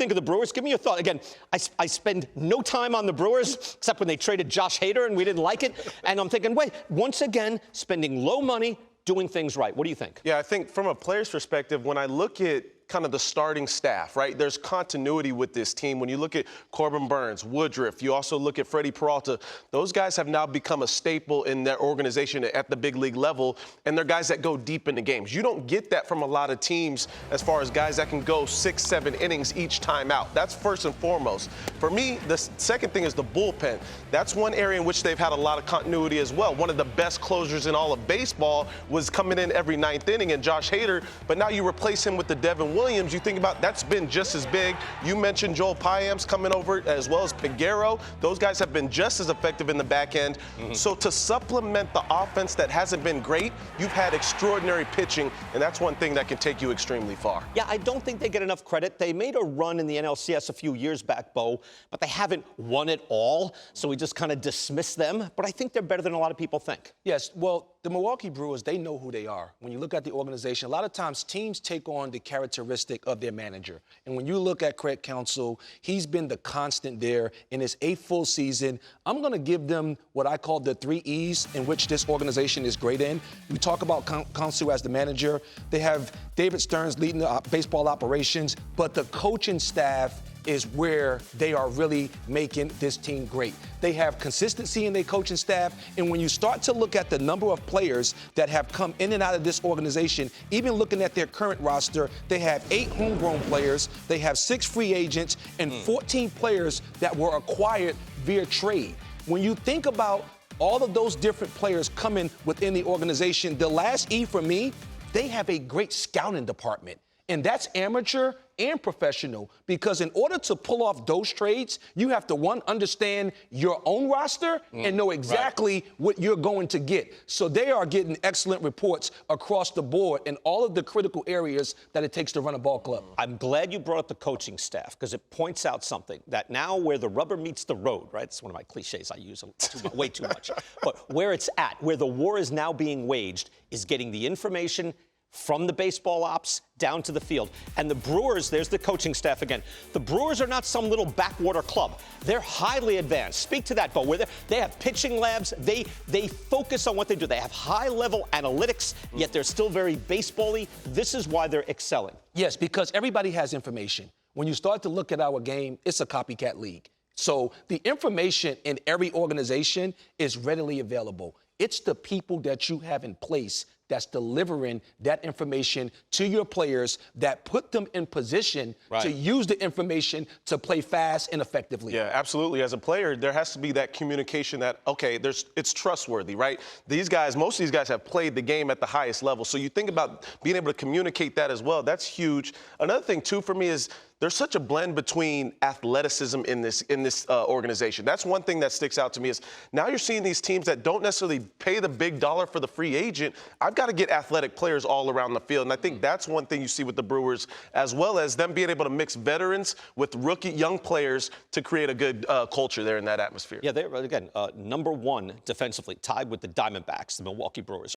think of the Brewers? Give me your thought. Again, I spend no time on the Brewers, except when they traded Josh Hader and we didn't like it. And I'm thinking, wait, once again, spending low money, doing things right. What do you think? Yeah, I think from a player's perspective, when I look at kind of the starting staff, right? There's continuity with this team. When you look at Corbin Burns, Woodruff, you also look at Freddie Peralta, those guys have now become a staple in their organization at the big league level, and they're guys that go deep into games. You don't get that from a lot of teams as far as guys that can go 6-7 innings each time out. That's first and foremost. For me, the second thing is the bullpen. That's one area in which they've had a lot of continuity as well. One of the best closers in all of baseball was coming in every ninth inning, and Josh Hader, but now you replace him with the Devin Williams. You think about that's been just as big. You mentioned Joel Payamps coming over as well as Peguero. Those guys have been just as effective in the back end. So to supplement the offense that hasn't been great, you've had extraordinary pitching, and that's one thing that can take you extremely far. Yeah, I don't think they get enough credit. They made a run in the NLCS a few years back, Bo, but they haven't won it all, so we just kind of dismiss them. But I think they're better than a lot of people think. Yes, well, the Milwaukee Brewers, they know who they are. When you look at the organization, a lot of times teams take on the characteristic of their manager. And when you look at Craig Counsell, he's been the constant there in his 8th full season. I'm going to give them what I call the 3 E's in which this organization is great in. We talk about Counsell as the manager. They have David Stearns leading the baseball operations, but the coaching staff is where they are really making this team great. They have consistency in their coaching staff, and when you start to look at the number of players that have come in and out of this organization, even looking at their current roster, they have 8 homegrown players, they have 6 free agents, and 14 players that were acquired via trade. When you think about all of those different players coming within the organization, the last E for me, they have a great scouting department. And that's amateur and professional, because in order to pull off those trades, you have to, one, understand your own roster and know exactly what you're going to get. So they are getting excellent reports across the board in all of the critical areas that it takes to run a ball club. I'm glad you brought up the coaching staff, because it points out something, that now where the rubber meets the road, right? It's one of my cliches I use way too much. But where it's at, where the war is now being waged, is getting the information from the baseball ops down to the field. And the Brewers, there's the coaching staff again. The Brewers are not some little backwater club. They're highly advanced. Speak to that, Bo. Where they have pitching labs. They focus on what they do. They have high-level analytics, yet they're still very baseball-y. This is why they're excelling. Yes, because everybody has information. When you start to look at our game, it's a copycat league. So the information in every organization is readily available. It's the people that you have in place that's delivering that information to your players that put them in position to use the information to play fast and effectively. Yeah, absolutely. As a player, there has to be that communication that, okay, it's trustworthy, right? These guys, most of these guys have played the game at the highest level. So you think about being able to communicate that as well. That's huge. Another thing, too, for me is there's such a blend between athleticism in this organization. That's one thing that sticks out to me is now you're seeing these teams that don't necessarily pay the big dollar for the free agent. I've got to get athletic players all around the field, and I think that's one thing you see with the Brewers, as well as them being able to mix veterans with rookie young players to create a good culture there in that atmosphere. Yeah, they're, again, #1 defensively, tied with the Diamondbacks, the Milwaukee Brewers.